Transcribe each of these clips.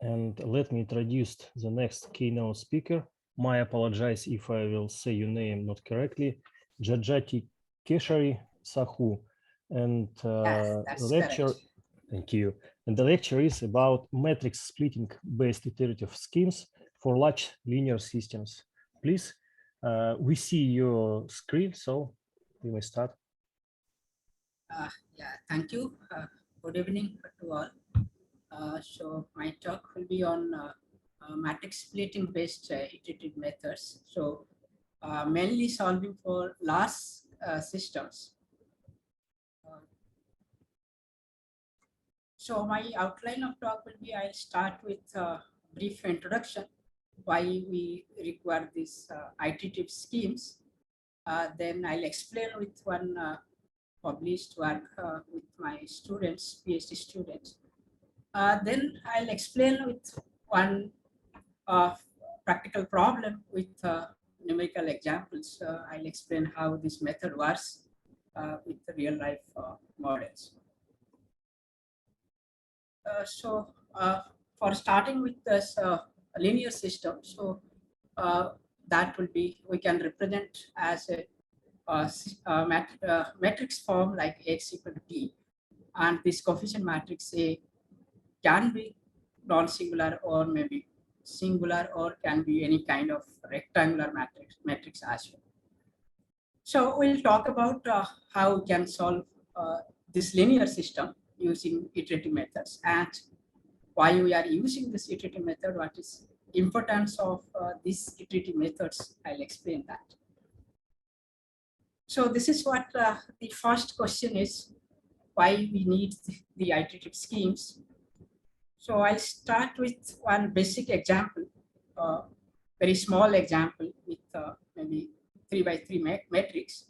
And let me introduce the next keynote speaker. I apologize if I will say your name not correctly. Jajati Keshari Sahoo. And lecture, correct. Thank you. And the lecture is about matrix splitting based iterative schemes for large linear systems. Please, we see your screen, so we may start. Yeah, thank you. Good evening to all. So my talk will be on matrix splitting based iterative methods. So mainly solving for large systems. So my outline of talk will be, I'll start with a brief introduction, why we require these iterative schemes. Then I'll explain with one published work with my students, PhD students. Then I'll explain with one practical problem with numerical examples. I'll explain how this method works with the real life models. So for starting with this linear system, so that will be, we can represent as a matrix form like X equal to T, and this coefficient matrix A can be non-singular or maybe singular, or can be any kind of rectangular matrix as well. So we'll talk about how we can solve this linear system using iterative methods, and why we are using this iterative method, what is importance of these iterative methods. I'll explain that. So this is what the first question is, why we need the iterative schemes. So I'll start with one basic example, very small example with maybe 3 by 3 matrix.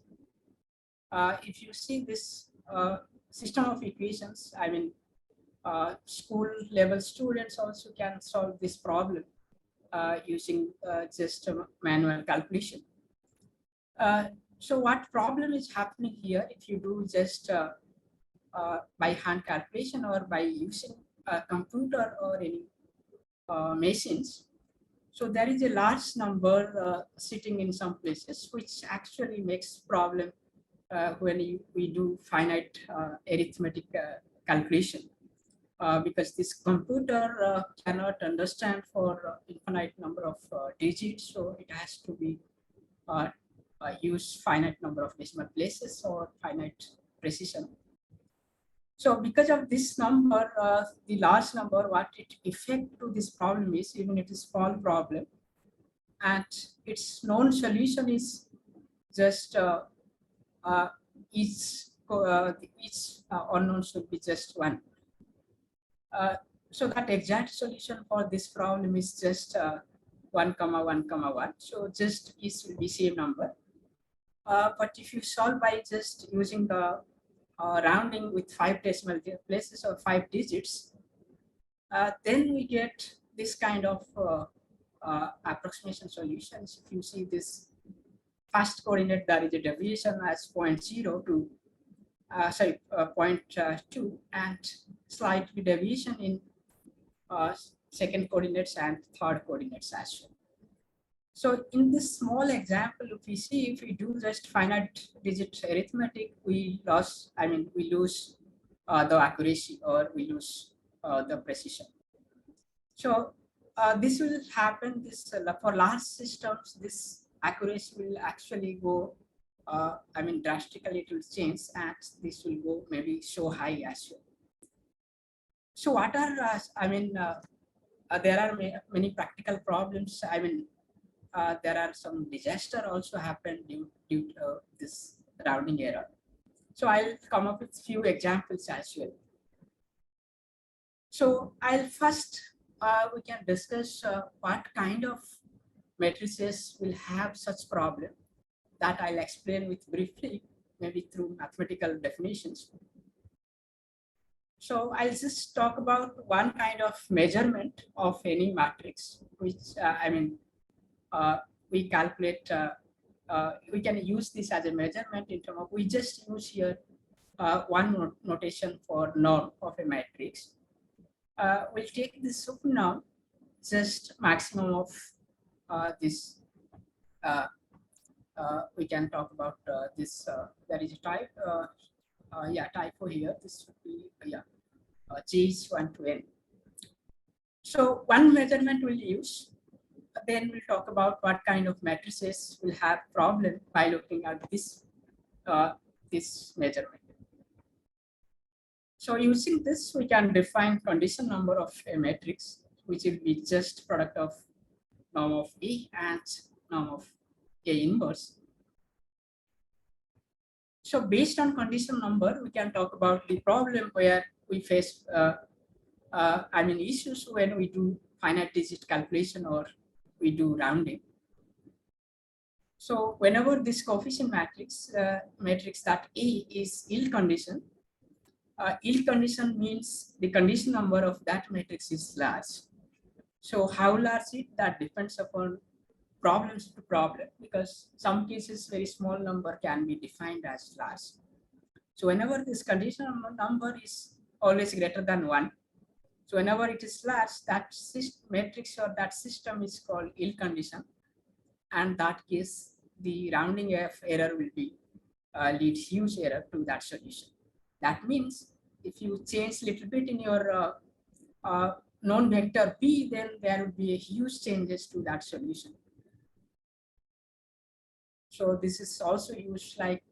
If you see this system of equations, I mean, school level students also can solve this problem using just a manual calculation. So what problem is happening here if you do just by hand calculation or by using a computer or any machines? So there is a large number sitting in some places, which actually makes problem when we do finite arithmetic calculation. Because this computer cannot understand for infinite number of digits, so it has to be use finite number of decimal places or finite precision. So because of this number, the large number, what it effect to this problem is, even it is small problem, and its known solution is just each unknown should be just one. So that exact solution for this problem is just 1, 1, 1. So just each will be same number. But if you solve by just using the rounding with 5 decimal places or 5 digits, then we get this kind of approximation solutions. If you see this first coordinate, there is a deviation as 0.0 to 0.2, and slight deviation in second coordinates and third coordinates as well. So in this small example, if we see, if we do just finite digit arithmetic, we lose the accuracy, or we lose the precision. So this will happen, this for large systems, this accuracy will actually go, drastically it will change, and this will go maybe so high as well. So what are, there are many practical problems. There are some disaster also happened due to this rounding error. So I'll come up with few examples as well. So I'll first, we can discuss what kind of matrices will have such problem, that I'll explain with briefly, maybe through mathematical definitions. So I'll just talk about one kind of measurement of any matrix, which we calculate, we can use this as a measurement in terms of, we just use here one notation for norm of a matrix. we'll take this super now, just maximum of this. We can talk about this. There is a type. Typo here. This would be G is 1 to n. So one measurement we'll use. Then we'll talk about what kind of matrices will have problem by looking at this this measurement. So using this, we can define condition number of a matrix, which will be just product of norm of A and norm of A inverse. So based on condition number, we can talk about the problem where we face issues when we do finite digit calculation or we do rounding. So whenever this coefficient matrix, matrix that A is ill condition means the condition number of that matrix is large. So how large it, that depends upon problems to problem, because some cases very small number can be defined as large. So whenever this condition number is always greater than 1, so whenever it is large, that matrix or that system is called ill condition, and that case the rounding error will be lead huge error to that solution. That means if you change little bit in your known vector P, then there will be a huge changes to that solution. So this is also used like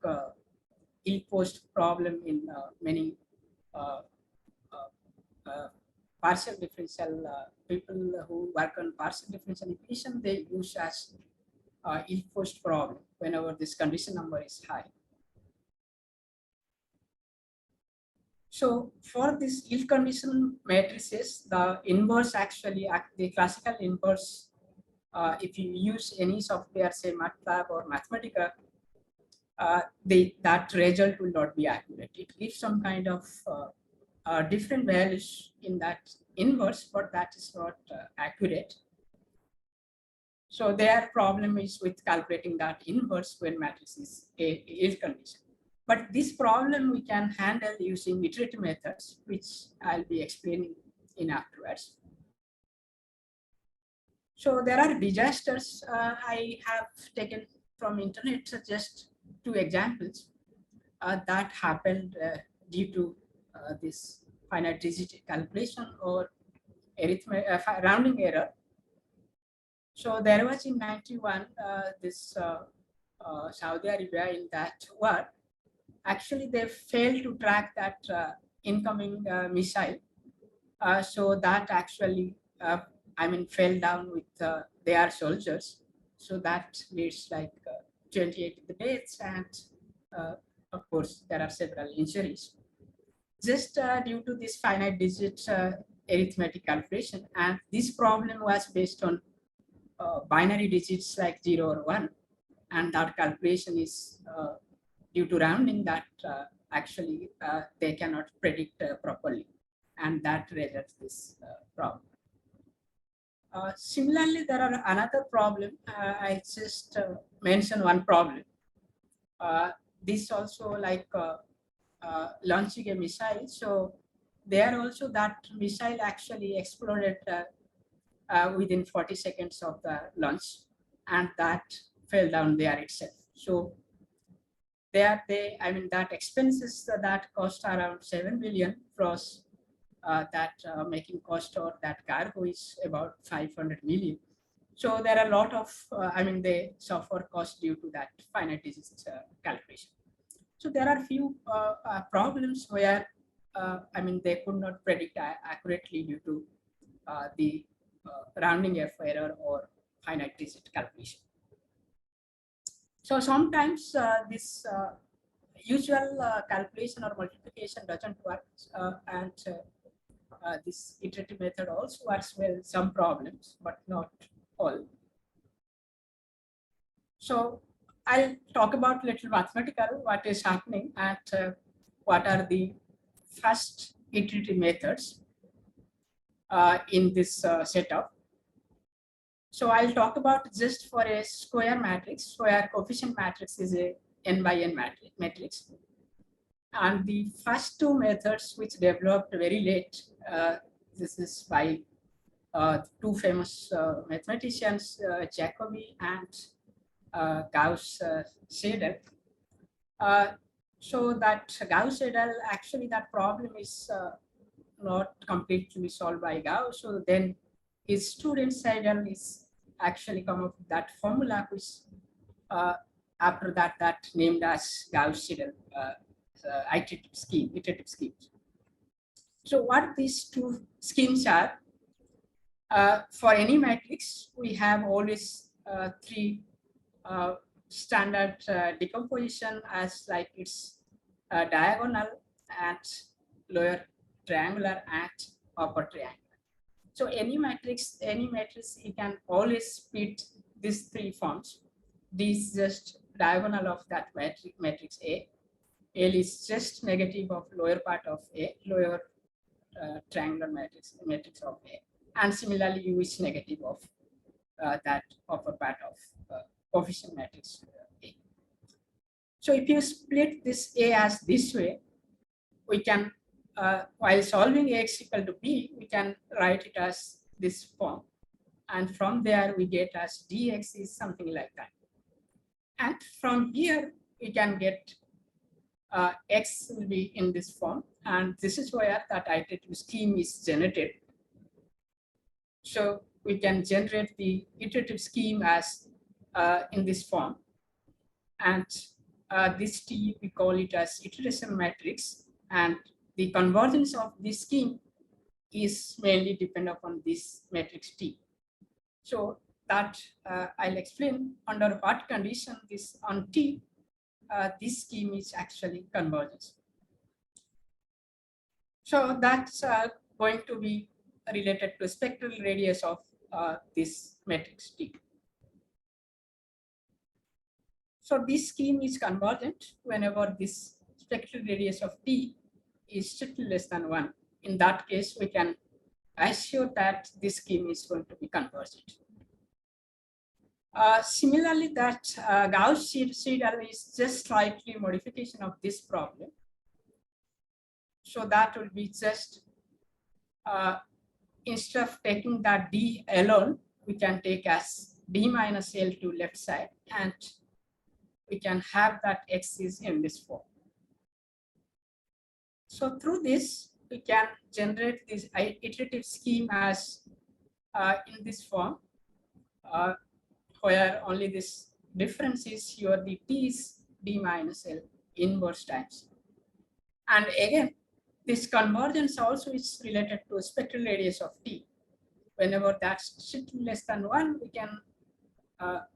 ill-posed problem in many partial differential people who work on partial differential equation, they use as ill-posed problem whenever this condition number is high. So for this ill condition matrices, the inverse actually, the classical inverse, if you use any software, say MATLAB or Mathematica, that result will not be accurate. It gives some kind of different values in that inverse, but that is not accurate. So their problem is with calculating that inverse when matrix is a ill condition. But this problem we can handle using iterative methods, which I'll be explaining in afterwards. So there are disasters I have taken from internet, just 2 examples that happened due to this finite digit calculation or rounding error. So there was in 91 this Saudi Arabia in that war. Actually, they failed to track that incoming missile. So that actually, fell down with their soldiers. So that leads like 28 deaths, and of course, there are several injuries. Just due to this finite digit arithmetic calculation, and this problem was based on binary digits like 0 or 1, and that calculation is due to rounding that actually they cannot predict properly, and that results this problem. Similarly, there are another problem. I just mentioned one problem. This also like launching a missile. So there also that missile actually exploded within 40 seconds of the launch, and that fell down there itself. So that expenses that cost around 7 billion plus that making cost or that cargo is about 500 million. So there are a lot of, they suffer cost due to that finite digits calculation. So there are few problems where, they could not predict accurately due to the rounding error or finite digit calculation. So sometimes this usual calculation or multiplication doesn't work, and this iterative method also works well some problems, but not all. So I'll talk about little mathematical what is happening and what are the first iterative methods in this setup. So I'll talk about just for a square matrix where coefficient matrix is a n by n matrix. And the first 2 methods which developed very late, this is by two famous mathematicians, Jacobi and Gauss-Seidel. So that Gauss-Seidel, actually that problem is not completely solved by Gauss. So then his student Seidel is actually come up with that formula, which after that named as Gauss-Seidel iterative scheme. So what these two schemes are, for any matrix, we have always three standard decomposition as like its diagonal and lower triangular and upper triangular. So any matrix, you can always split these three forms. D is just diagonal of that matrix A. L is just negative of lower part of A, lower triangular matrix of A. And similarly, U is negative of that upper part of coefficient matrix A. So if you split this A as this way, we can, while solving X equal to B, we can write it as this form. And from there, we get as dx is something like that. And from here, we can get X will be in this form. And this is where that iterative scheme is generated. So we can generate the iterative scheme as in this form. And this T, we call it as iteration matrix. And the convergence of this scheme is mainly dependent upon this matrix T. So that I'll explain under what condition this on T, this scheme is actually convergence. So that's going to be related to spectral radius of this matrix T. So this scheme is convergent whenever this spectral radius of T is strictly less than 1. In that case, we can assure that this scheme is going to be convergent. Similarly, that Gauss-Seidel is just slightly modification of this problem. So that will be just, instead of taking that D alone, we can take as D minus L to left side, and we can have that X is in this form. So through this, we can generate this iterative scheme as in this form, where only this difference is here, the T is D minus L inverse times. And again, this convergence also is related to spectral radius of T. Whenever that's strictly less than 1, we can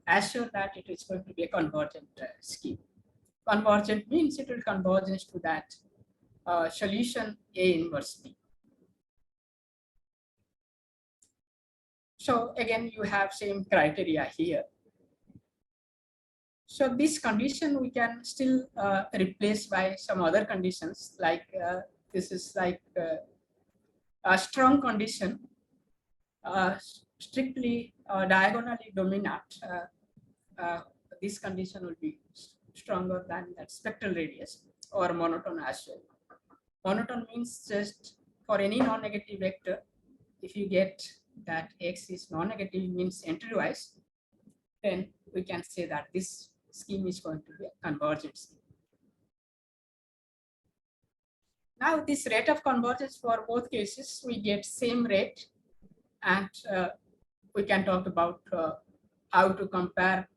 assure that it is going to be a convergent scheme. Convergent means it will converge to that solution A inverse T. So again, you have same criteria here. So this condition we can still replace by some other conditions, like this is like a strong condition, strictly diagonally dominant. This condition will be stronger than that spectral radius, or monotone as well. Monotone means just for any non-negative vector, if you get that X is non-negative, means entry-wise, then we can say that this scheme is going to be a convergent scheme. Now this rate of convergence for both cases, we get same rate, and we can talk about how to compare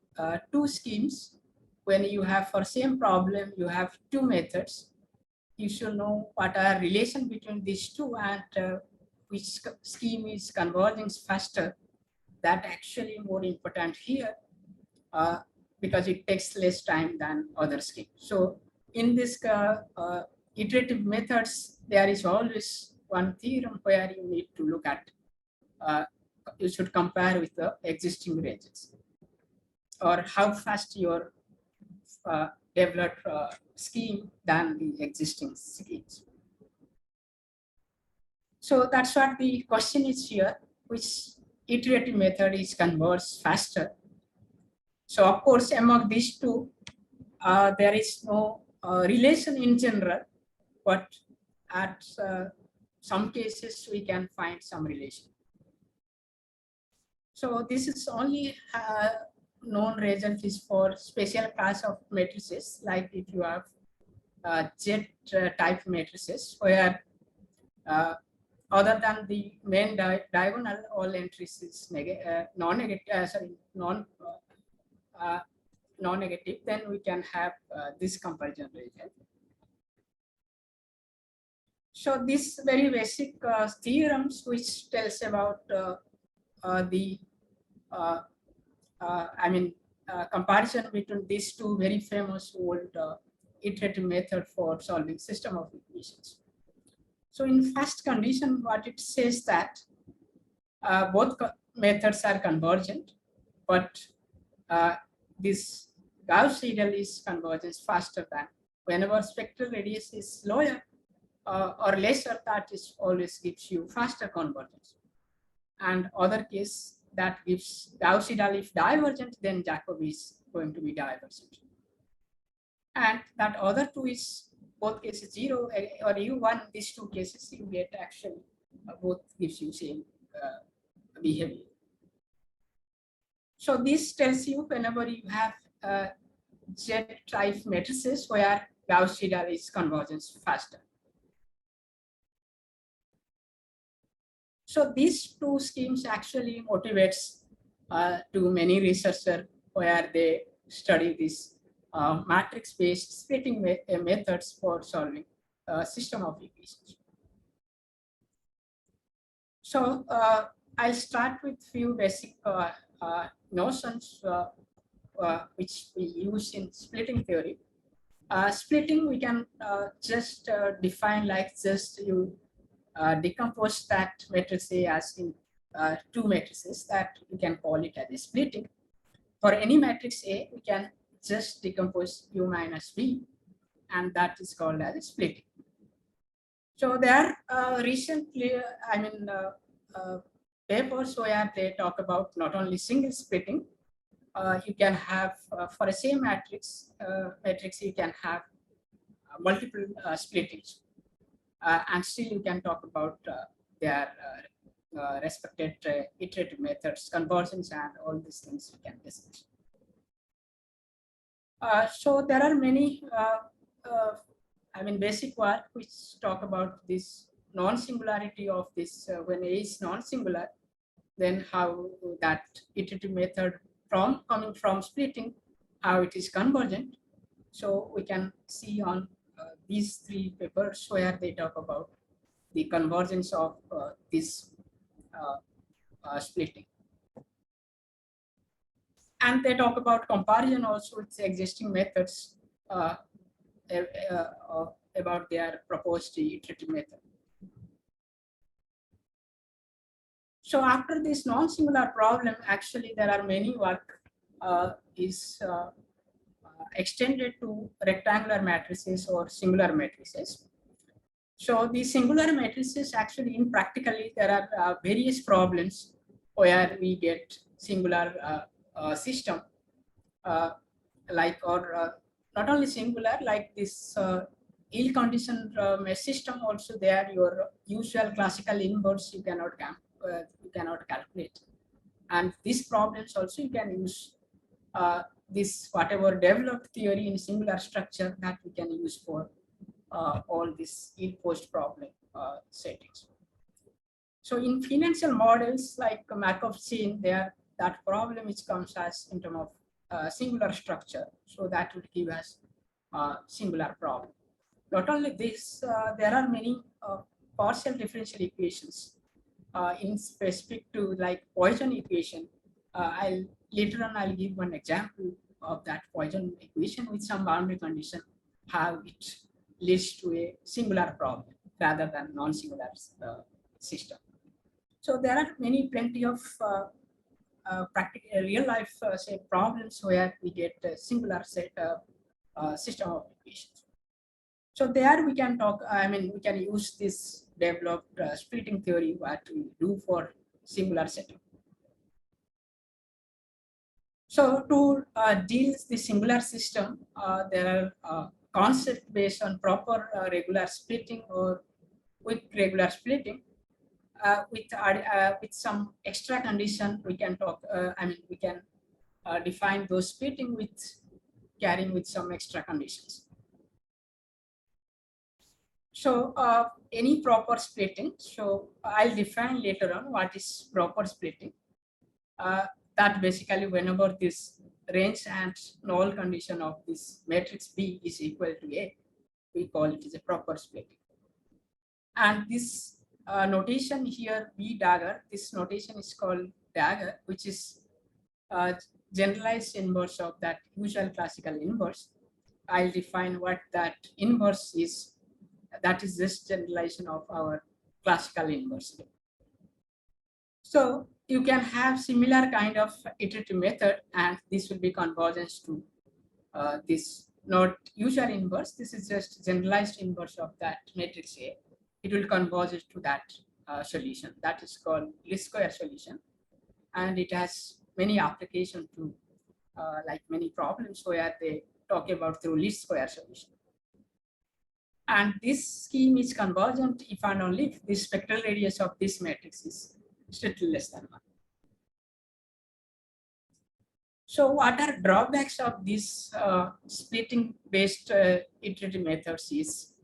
two schemes. When you have for same problem, you have two methods. You should know what are relation between these two, and which scheme is converging faster. That actually more important here, because it takes less time than other schemes. So in this iterative methods, there is always one theorem where you need to look at, you should compare with the existing ranges, or how fast your developed scheme than the existing schemes. So that's what the question is here, which iterative method is converged faster. So of course, among these two, there is no relation in general, but at some cases we can find some relation. So this is only known result is for special class of matrices, like if you have Z type matrices where other than the main diagonal, all entries is non-negative, non-negative, then we can have this comparison result. So this very basic theorems which tells about the comparison between these two very famous old iterative method for solving system of equations. So in first condition, what it says that both methods are convergent, but this Gauss-Seidel is convergence faster than whenever spectral radius is lower or lesser, that is always gives you faster convergence. And other case that gives Gauss-Seidel if divergent, then Jacobi is going to be divergent. And that other two is both cases 0 or U1, these two cases you get actually both gives you same behavior. So this tells you whenever you have Z-type matrices where Gauss-Seidel is convergence faster. So these two schemes actually motivates to many researchers where they study this matrix-based splitting methods for solving system of equations. So I'll start with few basic notions which we use in splitting theory. Splitting we can just define like just you decompose that matrix A as in two matrices, that we can call it as a splitting. For any matrix A, we can just decompose U minus B, and that is called as a splitting. So there are recently, papers where they talk about not only single splitting, you can have for a same matrix, you can have multiple splittings. And still you can talk about their respected iterative methods, conversions, and all these things we can discuss. So there are many, basic work which talk about this non-singularity of this when A is non-singular, then how that iterative method coming from splitting, how it is convergent. So we can see on these three papers where they talk about the convergence of this splitting. And they talk about comparison also with existing methods about their proposed iterative method. So after this non-singular problem, actually there are many work is extended to rectangular matrices or singular matrices. So the singular matrices actually in practically there are various problems where we get singular system not only singular like this ill-conditioned mesh system also there, your usual classical inverse you cannot calculate. And these problems also you can use this whatever developed theory in singular structure that we can use for all these ill-posed problem settings. So in financial models like Markov chain, there that problem which comes as in terms of singular structure, so that would give us singular problem. Not only this, there are many partial differential equations in specific to like Poisson equation. Later on I'll give one example of that Poisson equation with some boundary condition, how it leads to a singular problem rather than non-singular system. So there are plenty of practical real life say problems where we get a singular set of system of equations. So there we can talk, we can use this developed splitting theory what we do for singular setup. So to deal with the singular system, there are concepts based on proper regular splitting, or with regular splitting. With some extra condition, we can talk. We can define those splitting with carrying with some extra conditions. So any proper splitting. So I'll define later on what is proper splitting. That basically whenever this range and null condition of this matrix B is equal to A, we call it as a proper splitting. And this notation here, B dagger, this notation is called dagger, which is generalized inverse of that usual classical inverse. I'll define what that inverse is. That is this generalization of our classical inverse. So you can have similar kind of iterative method, and this will be convergence to this not usual inverse. This is just generalized inverse of that matrix A. It will converge to that solution. That is called least square solution, and it has many applications to like many problems where they talk about through least square solution. And this scheme is convergent if and only if the spectral radius of this matrix is strictly less than 1. So what are drawbacks of this splitting based iterative methods is,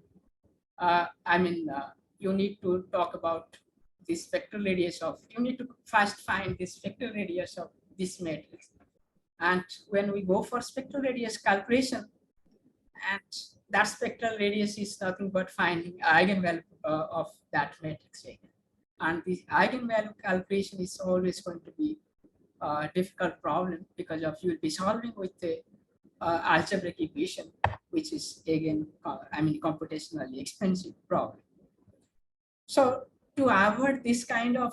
you need to talk about the spectral radius of, you need to first find the spectral radius of this matrix. And when we go for spectral radius calculation, and that spectral radius is nothing but finding eigenvalue of that matrix A. And the eigenvalue calculation is always going to be a difficult problem because of you will be solving with the algebraic equation, which is again, computationally expensive problem. So to avoid this kind of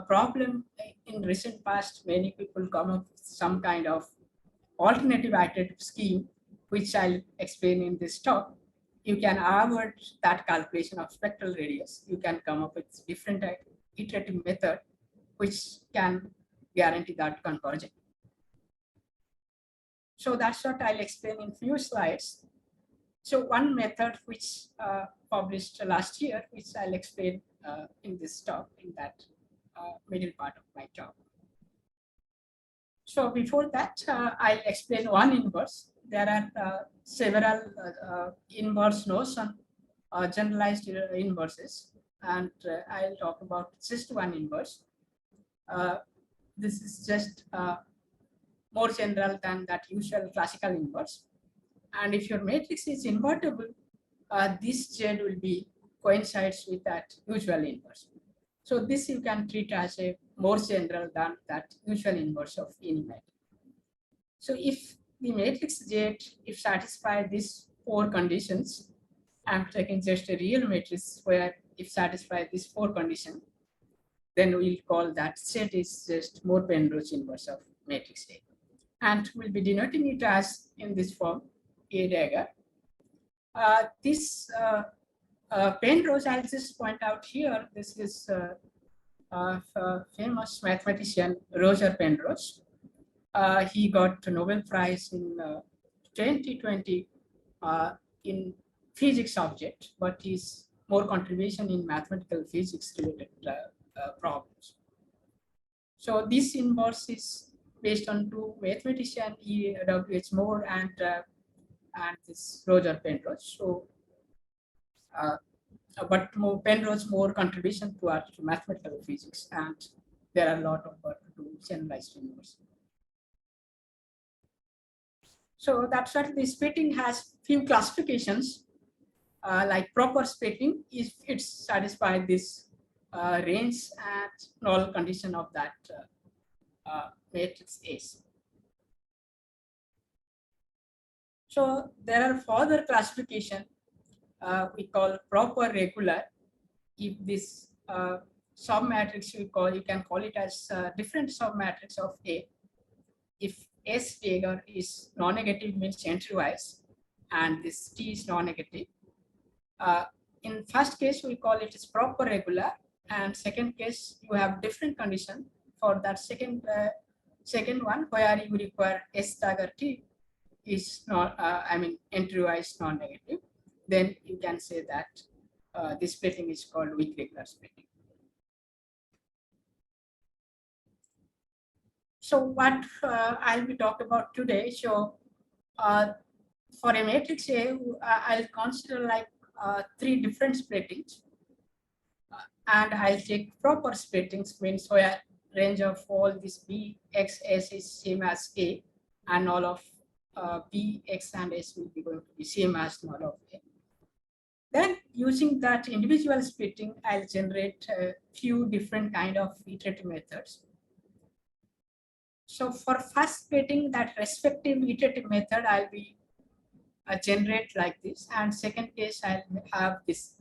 problem, in recent past, many people come up with some kind of alternative iterative scheme, which I'll explain in this talk. You can avoid that calculation of spectral radius. You can come up with different iterative method, which can guarantee that convergence. So that's what I'll explain in few slides. So one method which published last year, which I'll explain in this talk, in that middle part of my talk. So before that, I'll explain one inverse. There are several inverse notion, generalized inverses, and I'll talk about just one inverse. This is just more general than that usual classical inverse. And if your matrix is invertible, this Z will be coincides with that usual inverse. So this you can treat as a more general than that usual inverse of any matrix. So if the matrix Z, if satisfy these 4 conditions, I'm taking just a real matrix where if satisfy these 4 conditions, then we'll call that set is just more Penrose inverse of matrix A. And we'll be denoting it as in this form, A dagger. This Penrose, I'll just point out here, this is famous mathematician Roger Penrose. He got a Nobel Prize in 2020 in physics subject, but his more contribution in mathematical physics related problems. So this inverse is based on 2 mathematicians, E.W.H. Moore and this Roger Penrose. So, but Penrose more contribution to mathematical physics, and there are a lot of work to generalized inverse. So that's what the splitting has few classifications, like proper splitting if it's satisfied this range and null condition of that matrix A. So there are further classification we call proper regular. If this submatrix you can call it as different submatrix of A. If S dagger is non-negative, means entry-wise, and this T is non-negative. In first case, we call it as proper regular, and second case, you have different condition for that second one where you require S dagger T is not, entry-wise non-negative. Then you can say that this splitting is called weak regular splitting. So what I'll be talking about today, so for a matrix A, I'll consider like 3 different splittings. And I'll take proper splittings, means where range of all this B, X, S is same as A, and all of B, X, and S will be going to be same as null of A. Then using that individual splitting, I'll generate a few different kind of iterative methods. So for first splitting, that respective iterative method, I'll be generate like this, and second case, I'll have this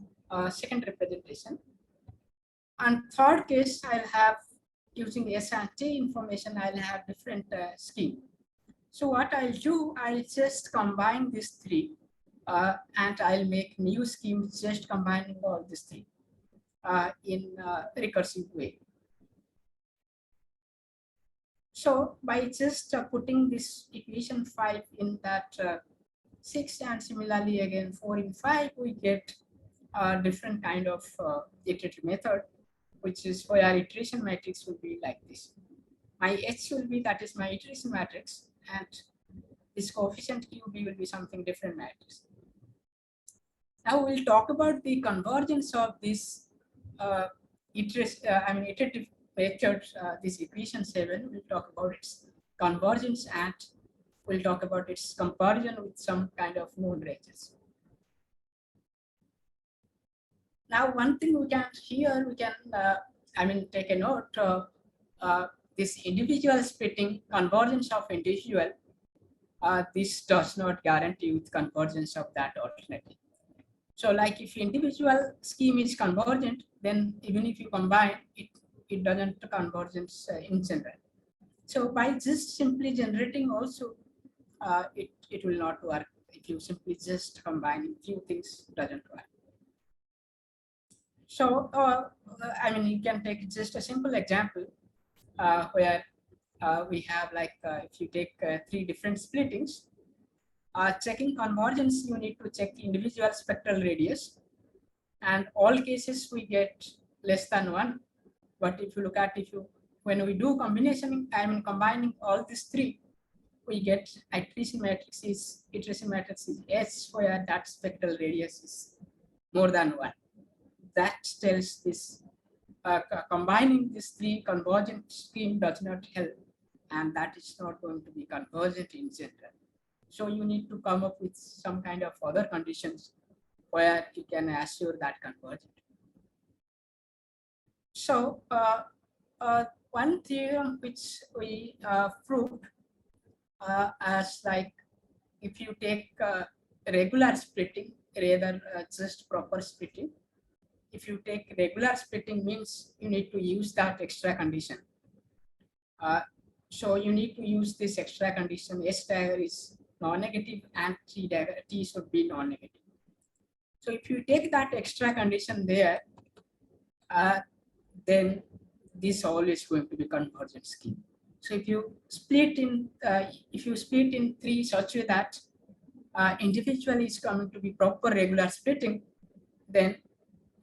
second representation. And third case, I'll have using S and T information, I'll have different scheme. So what I'll do, I'll just combine these 3 and I'll make new schemes just combining all these 3 in a recursive way. So by just putting this equation 5 in that 6 and similarly again 4 in 5, we get a different kind of iterative method, which is where iteration matrix will be like this. My H will be, that is my iteration matrix, and this coefficient QB will be something different matrix. Now we'll talk about the convergence of this iterative method, this equation 7. We'll talk about its convergence, and we'll talk about its comparison with some kind of known ranges. Now, one thing we can here, we can, take a note, this individual splitting, convergence of individual, this does not guarantee with convergence of that alternative. So like if individual scheme is convergent, then even if you combine, it doesn't convergence in general. So by just simply generating also, it will not work. If you simply just combine few things, doesn't work. So, you can take just a simple example where we have like, if you take 3 different splittings, checking convergence, you need to check individual spectral radius, and all cases we get less than 1. But if you look at, when we do combination, combining all these 3, we get iteration matrix is S, where that spectral radius is more than 1. That tells this combining these 3 convergent scheme does not help, and that is not going to be convergent in general. So you need to come up with some kind of other conditions where you can assure that convergent. So one theorem which we proved as like, if you take regular splitting rather just proper splitting, if you take regular splitting, means you need to use that extra condition. So you need to use this extra condition. S dagger is non-negative and T should be non-negative. So if you take that extra condition there, then this all is going to be convergent scheme. So if you split in 3 such way that individually is coming to be proper regular splitting, then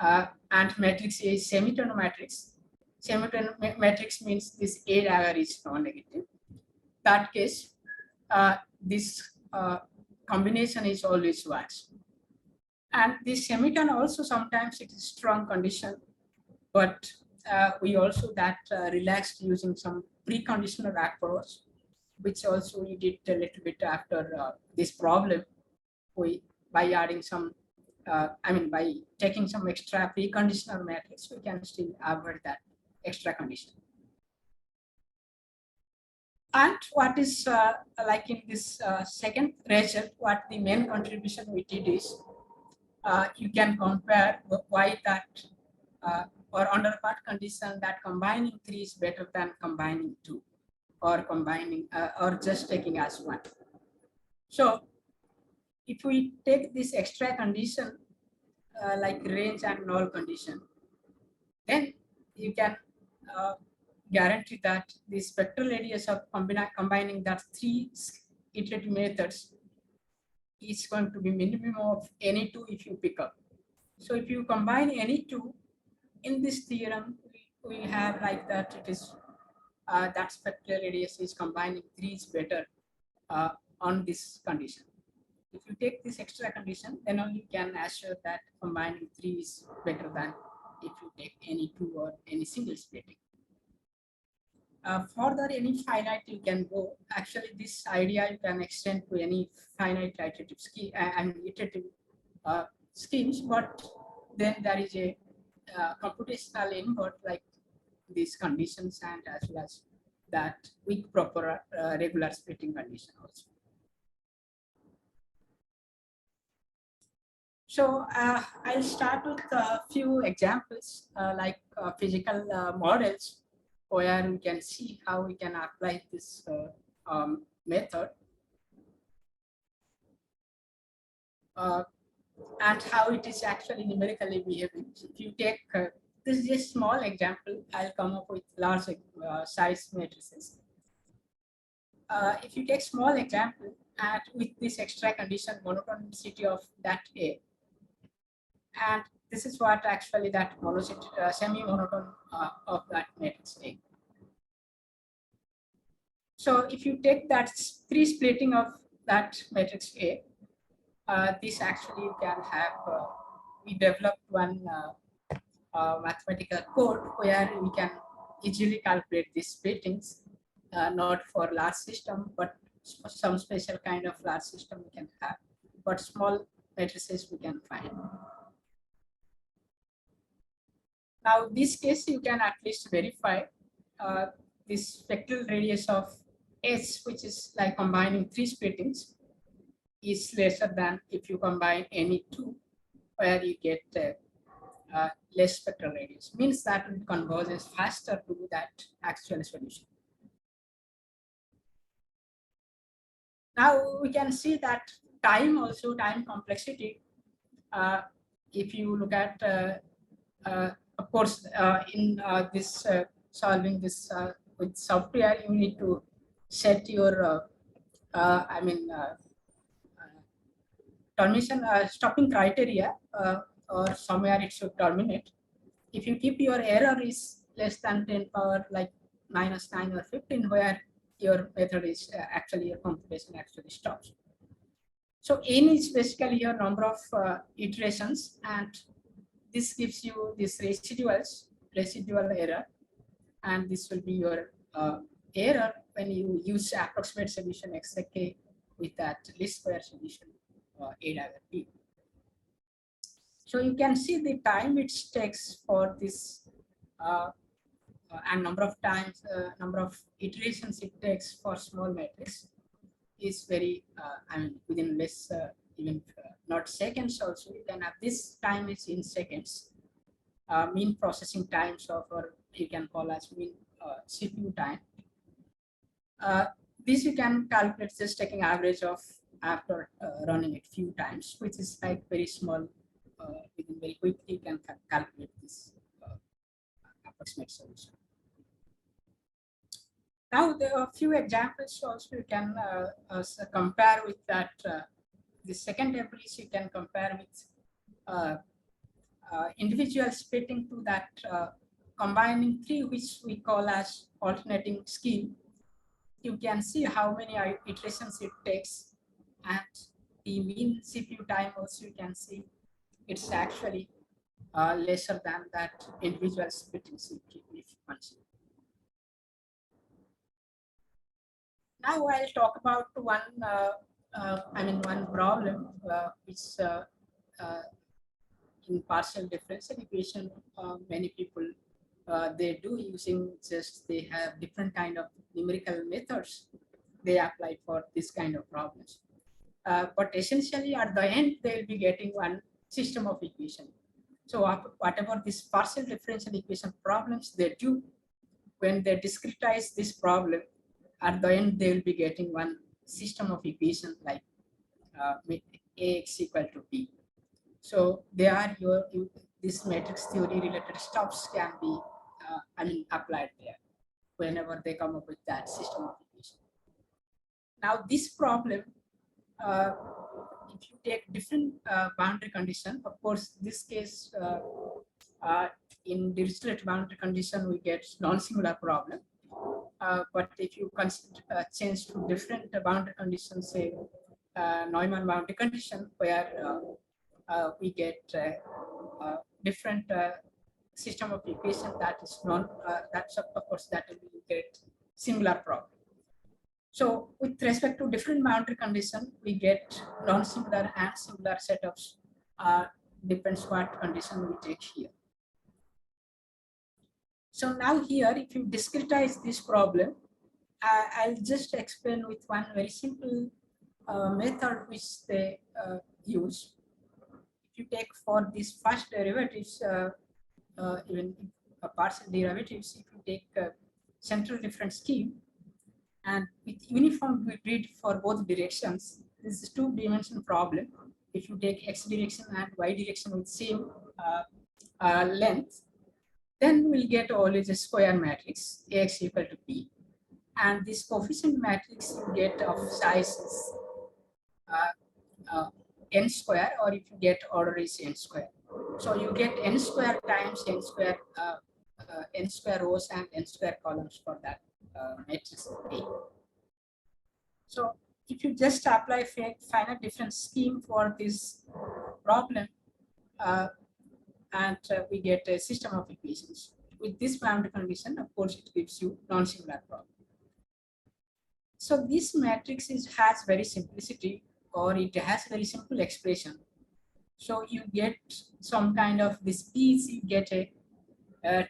and matrix A is semitone matrix. Semitone matrix means this A dagger is non-negative. That case, this combination is always works. And this semitone also sometimes it is strong condition, but we also that relaxed using some preconditional approach, which also we did a little bit after this problem. By adding some, by taking some extra preconditional matrix, we can still avoid that extra condition. And what is like in this second result, what the main contribution we did is, you can compare why that or under what condition that combining 3 is better than combining 2, or combining or just taking as 1. So if we take this extra condition like range and null condition, then you can guarantee that the spectral radius of combining that 3 iterative methods is going to be minimum of any 2 if you pick up. So if you combine any two in this theorem, we have like that it is that spectral radius is combining 3 is better on this condition. If you take this extra condition, then only you can assure that combining 3 is better than if you take any 2 or any single splitting. Further, any finite you can go. Actually, this idea you can extend to any finite iterative scheme and iterative schemes, but then there is a computational input like these conditions and as well as that with proper regular splitting condition also. So I'll start with a few examples like physical models where we can see how we can apply this method and how it is actually numerically behaving. So if you take this is a small example, I'll come up with large size matrices. If you take small example and with this extra condition monotonicity of that A, and this is what actually that semi-monotone of that matrix A. So if you take that 3 splitting of that matrix A, this actually you can have, we developed one mathematical code where we can easily calculate these splittings, not for large system, but some special kind of large system we can have, but small matrices we can find. Now, this case you can at least verify this spectral radius of S, which is like combining 3 splittings, is lesser than if you combine any 2, where you get less spectral radius. Means that it converges faster to that actual solution. Now we can see that time also, time complexity. If you look at of course, in this solving this with software, you need to set your, termination stopping criteria, or somewhere it should terminate. If you keep your error is less than 10 power like -9 or 15, where your method is actually your computation actually stops. So n is basically your number of iterations, and this gives you this residual error, and this will be your error when you use approximate solution xk with that least square solution A diver P. So you can see the time it takes for this and number of times, number of iterations it takes for small matrix is very, within less, even not seconds also. You can have this time is in seconds. Mean processing times of, or you can call as mean CPU time. This you can calculate just taking average of after running it few times, which is like very small. Within very quickly you can calculate this approximate solution. Now there are a few examples also you can compare with that. The second table is you can compare with individual splitting to that combining 3, which we call as alternating scheme. You can see how many iterations it takes, and the mean CPU time also you can see it's actually lesser than that individual splitting CPU if you consider. Now I'll talk about one, one problem which in partial differential equation, many people they do using just they have different kind of numerical methods they apply for this kind of problems. But essentially at the end they will be getting one system of equation. So whatever this partial differential equation problems they do, when they discretize this problem, at the end they will be getting one system of equation like Ax equal to B. So they are this matrix theory related stuffs can be applied there whenever they come up with that system of equation. Now this problem, if you take different boundary condition, of course, this case in dirichlet boundary condition, we get non-singular problem. But if you change to different boundary conditions, say Neumann boundary condition, where we get different system of equation that is that's of course that will get similar problem. So with respect to different boundary condition, we get non-singular and singular setups. Depends what condition we take here. So now here, if you discretize this problem, I'll just explain with one very simple method which they use. If you take for these first derivatives, even partial derivatives, if you take a central difference scheme and with uniform grid for both directions, this is a two-dimensional problem. If you take x direction and y direction with same length, then we'll get always a square matrix, Ax equal to B. And this coefficient matrix you get of sizes n square, or if you get order is n square. So you get n square times n square rows and n square columns for that matrix A. So if you just apply finite difference scheme for this problem, and we get a system of equations. With this boundary condition, of course, it gives you non-singular problem. So this matrix has very simplicity, or it has very simple expression. So you get some kind of this piece, you get a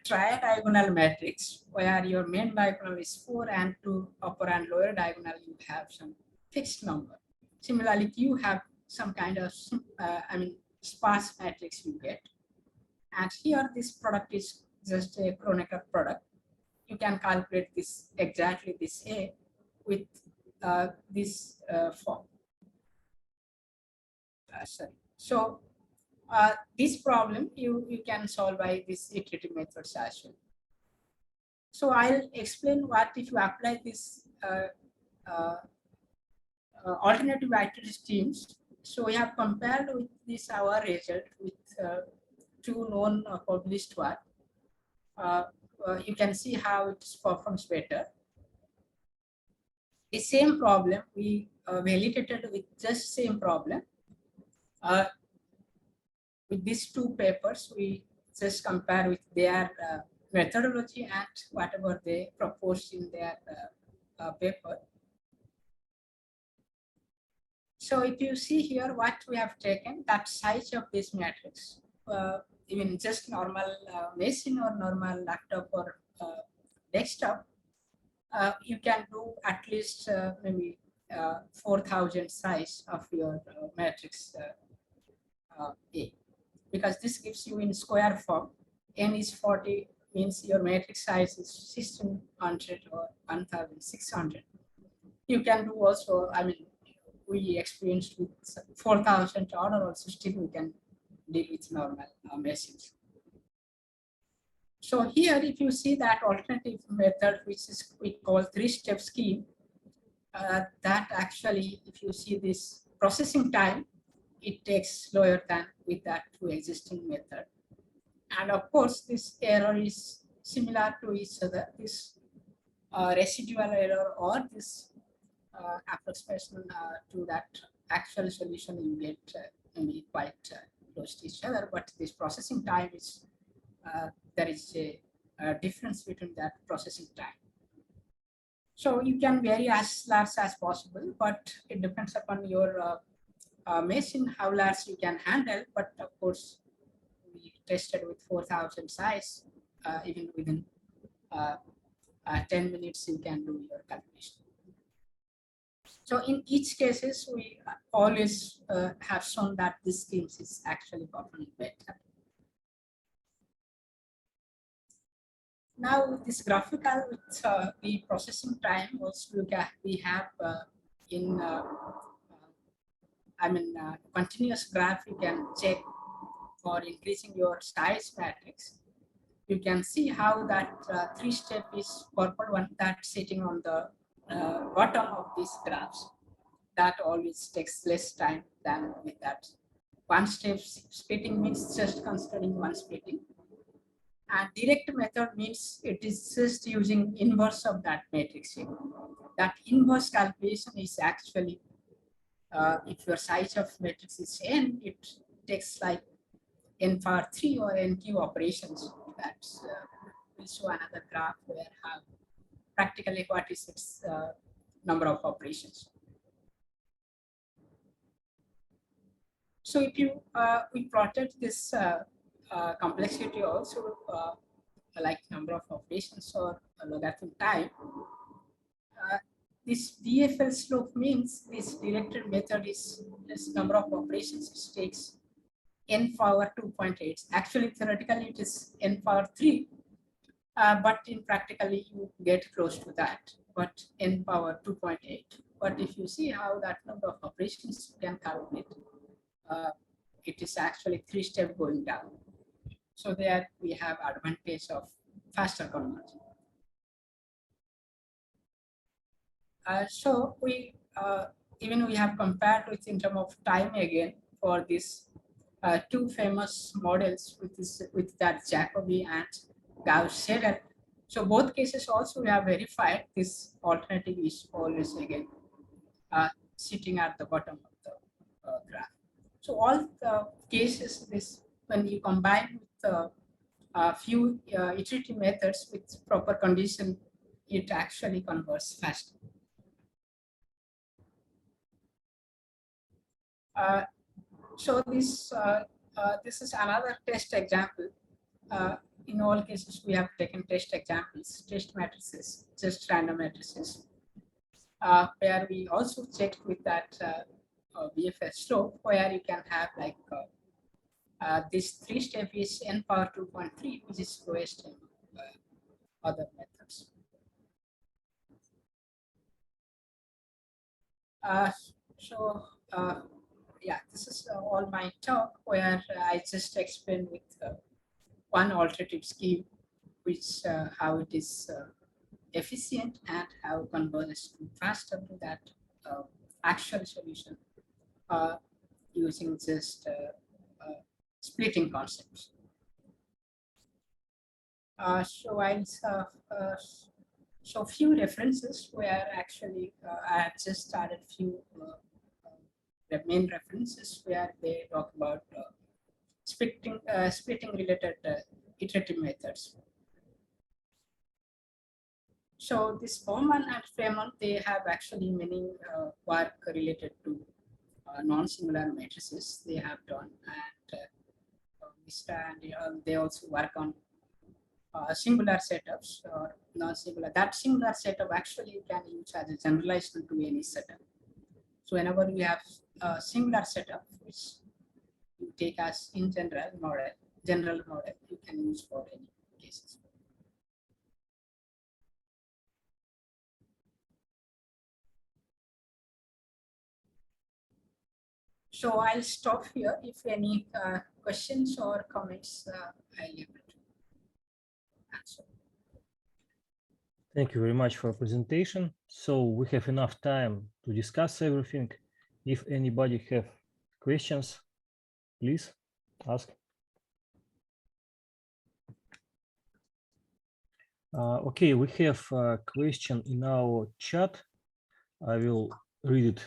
tridiagonal matrix where your main diagonal is 4 and to upper and lower diagonal you have some fixed number. Similarly, you have some kind of sparse matrix you get. And here this product is just a Kronecker product. You can calculate this exactly this A with this form. Sorry. So this problem you can solve by this iterative methods as well. So I'll explain what if you apply this alternative iterative schemes. So we have compared with this our result with two known published one. You can see how it performs better. The same problem we validated with just same problem. With these two papers, we just compare with their methodology and whatever they proposed in their paper. So if you see here what we have taken, that size of this matrix, even just normal machine or normal laptop or desktop, you can do at least maybe 4,000 size of your matrix A, because this gives you in square form. N is 40 means your matrix size is 1600 or 1600. You can do also, we experienced with 4,000 order also, still we can deal with normal machines. So here, if you see that alternative method, which is we call three-step scheme, that actually, if you see this processing time, it takes lower than with that two existing method. And of course, this error is similar to each other. This residual error or this approximation to that actual solution, you get maybe quite close to each other. But this processing time is there is a difference between that processing time. So you can vary as large as possible, but it depends upon your machine how large you can handle. But of course, we tested with 4,000 size. Even within 10 minutes, you can do your calculation. So in each cases, we always have shown that this schemes is actually performing better. Now with this graphical with the processing time, also look at we have in continuous graph. You can check for increasing your size matrix. You can see how that three-step is purple one that's sitting on the bottom of these graphs. that always takes less time than with that. One step splitting means just considering one splitting. And direct method means it is just using inverse of that matrix. That inverse calculation is actually, if your size of matrix is n, it takes like n power 3 or nq operations. That's we'll show another graph where how practically what is its number of operations. So if you we plotted this complexity also like number of operations or logarithm time. This DFL slope means this directed method is this number of operations it takes n power 2.8. Actually, theoretically, it is n power 3, but in practically you get close to that, but n power 2.8. But if you see how that number of operations you can calculate, it is actually 3 steps going down. So there we have advantage of faster conversion. So we even we have compared with in terms of time again for these two famous models with that Jacobi and Gauss-Seidel. So both cases also we have verified this alternative is always again sitting at the bottom of the graph. So all the cases this when you combine with a few iterative methods with proper condition, it actually converts faster. So this is another test example. In all cases, we have taken test examples, test matrices, just random matrices, where we also checked with that BFS slope, where you can have like this 3 step is n power 2.3, which is lowest in other methods. Yeah, this is all my talk where I just explained with one alternative scheme, which how it is efficient and how converges faster to that actual solution using just splitting concepts. So I'll show few references where actually I have just started few the main references where they talk about splitting related iterative methods. So this Bowman and Fremont, they have actually many work related to non-singular matrices they have done, and they also work on singular setups or non-singular. That singular setup actually you can use as a generalization to any setup. So whenever we have a singular setup, which you take as in general model, you can use for any cases. So I'll stop here. If any questions or comments, I'll be able to answer. Thank you very much for your presentation. So we have enough time to discuss everything. If anybody have questions, please ask. Okay, we have a question in our chat. I will read it.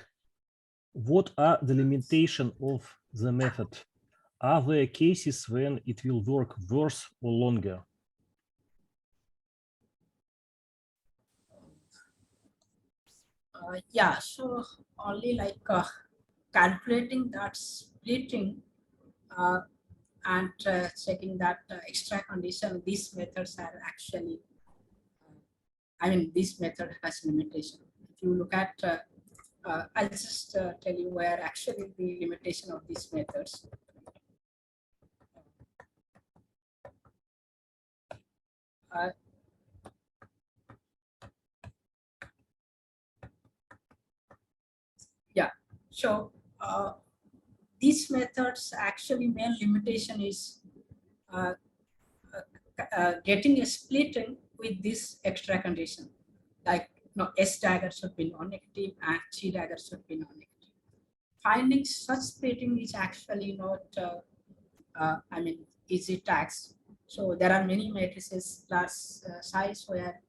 What are the limitations of the method? Are there cases when it will work worse or longer? Yeah, so only like calculating that splitting and checking that extra condition, these methods are actually, I mean, this method has limitation. If you look at, I'll just tell you where actually the limitation of these methods. Yeah, so these methods actually main limitation is getting a splitting with this extra condition. Like no, S dagger should be non-negative and G dagger should be non-negative. Finding such splitting is actually not, easy task. So there are many matrices plus size where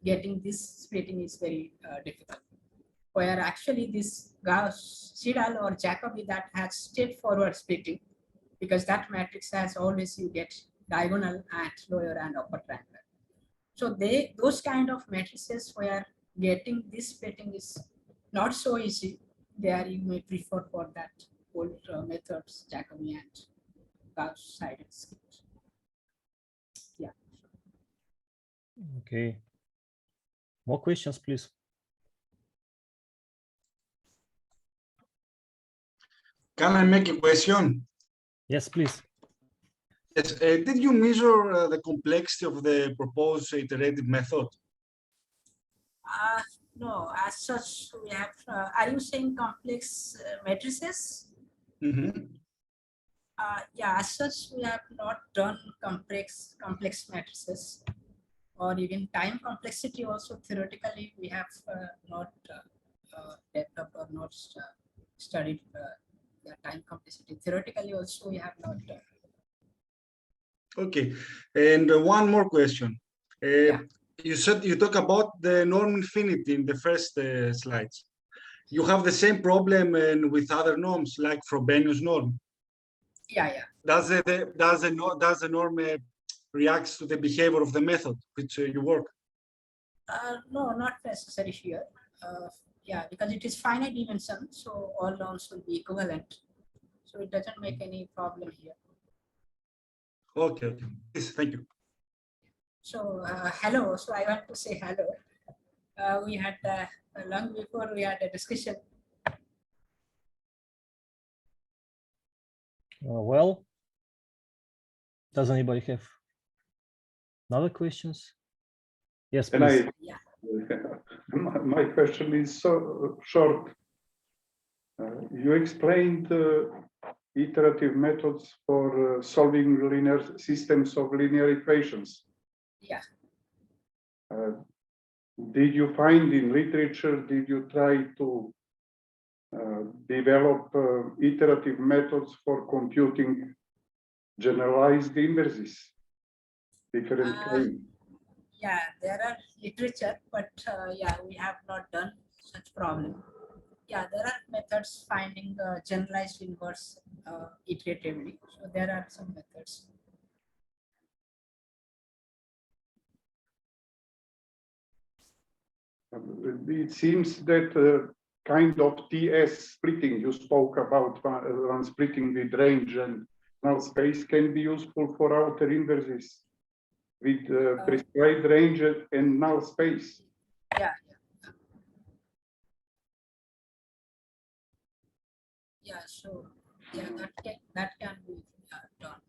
getting this splitting is very difficult. Where actually this Gauss, Seidel or Jacobi that has straightforward splitting, because that matrix has always you get diagonal and lower and upper triangle. So those kind of matrices where getting this splitting is not so easy, there you may prefer for that old methods, Jacobi and Gauss-sided schemes. Yeah. Okay. More questions, please. Can I make a question? Yes, please. Yes. Did you measure the complexity of the proposed iterative method? No, as such, we have, are you saying complex matrices? Mm-hmm. Yeah, as such, we have not done complex matrices, or even time complexity also theoretically we have not developed or not studied the time complexity. Theoretically also we have not done. Okay, and one more question. Yeah. You said you talk about the norm infinity in the first slides. You have the same problem with other norms like Frobenius norm. Yeah, yeah. Does the norm reacts to the behavior of the method which you work? No, not necessary here. Yeah, because it is finite dimension, so all norms will be equivalent. So it doesn't make any problem here. Okay, okay. Yes, thank you. So hello. So I want to say hello. We had long before we had a discussion. Well, does anybody have other questions? Yes, please. Yeah. My question is so short. You explained iterative methods for solving linear systems of linear equations. Yeah. Did you find in literature, did you try to develop iterative methods for computing generalized inverses? Different kind. Yeah, there are literature, but yeah, we have not done such problem. Yeah, there are methods finding generalized inverse iteratively. So there are some methods. It seems that kind of TS splitting you spoke about, one splitting with range and null space can be useful for outer inverses with prescribed range and null space. Yeah. Yeah, so yeah, that can be done.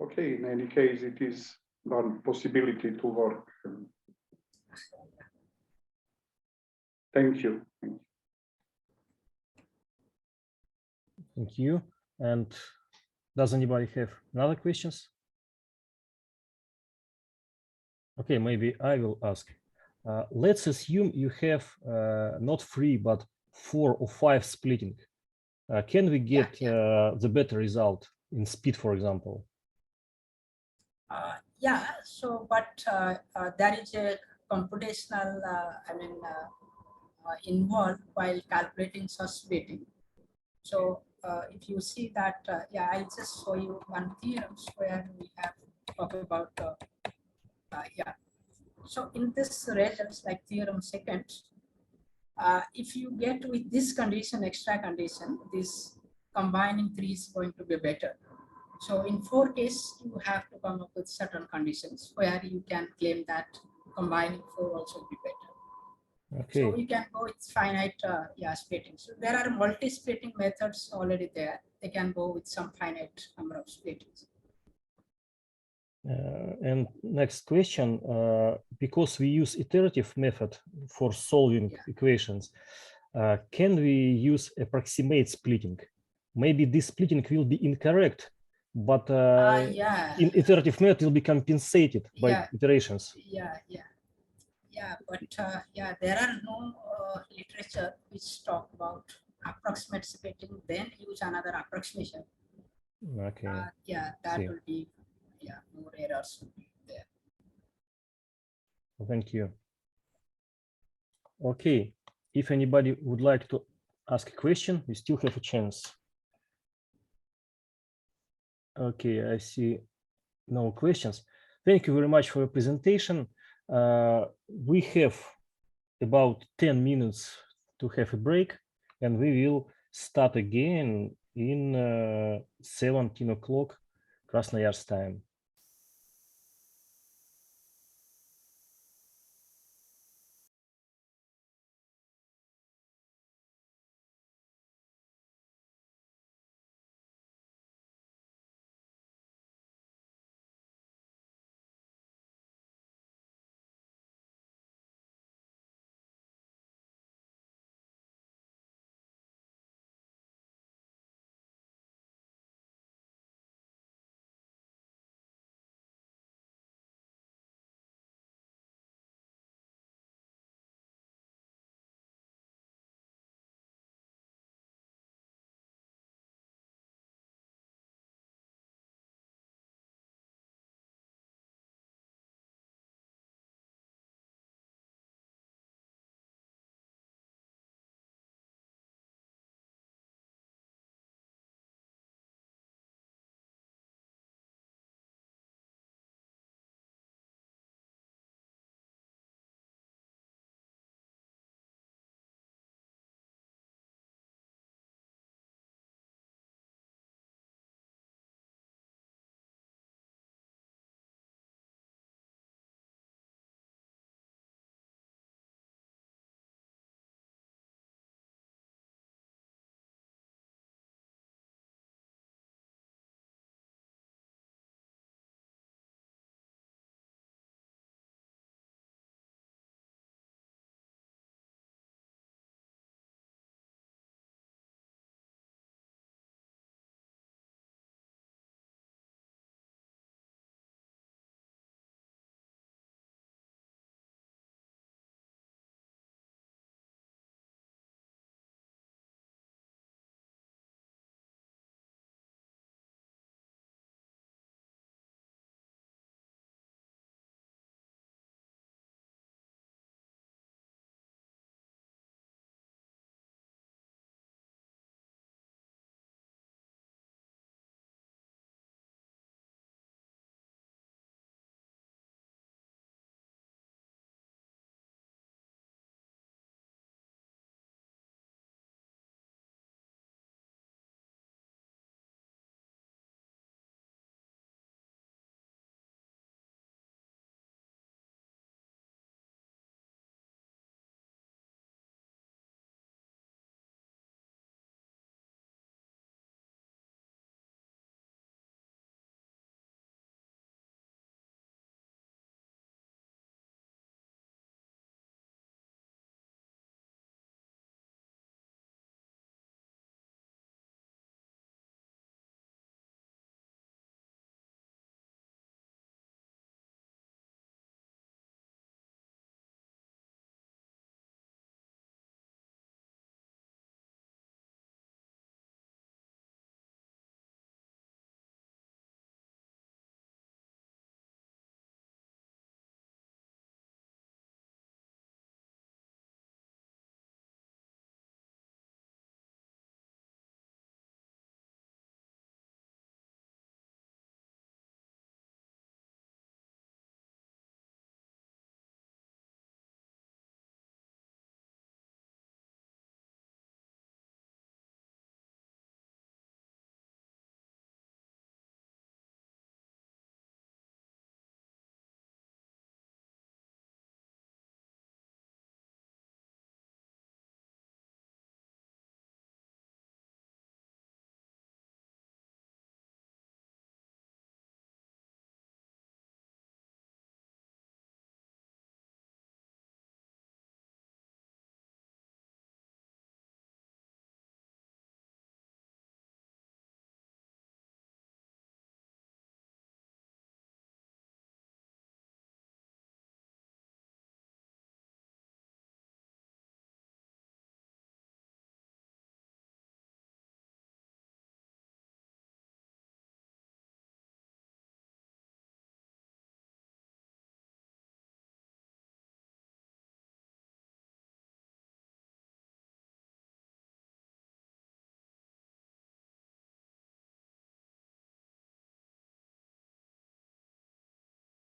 Okay, in any case, it is one possibility to work. Thank you. Thank you. And does anybody have another questions? Okay, maybe I will ask. Let's assume you have not 3, but 4 or 5 splitting. Can we get the better result in speed, for example? Yeah, so but there is a computational, involved while calculating such splitting. So if you see that, yeah, I'll just show you one theorem where we have talked about, yeah. So in this results like theorem second, if you get with this condition, extra condition, this combining 3 is going to be better. So in 4 case, you have to come up with certain conditions where you can claim that combining 4 also be better. Okay. So you can go with finite splitting. So there are multi-splitting methods already there. They can go with some finite number of splittings. And next question, because we use iterative method for solving equations, can we use approximate splitting? Maybe this splitting will be incorrect, but in iterative method will be compensated by iterations. Yeah. Yeah, but yeah, there are no literature which talk about approximate splitting, then use another approximation. Okay. Yeah, that See. will be, yeah, more errors will be there. Thank you. Okay, if anybody would like to ask a question, we still have a chance. Okay, I see no questions. Thank you very much for your presentation. We have about 10 minutes to have a break, and we will start again in 17 o'clock Krasnoyarsk time.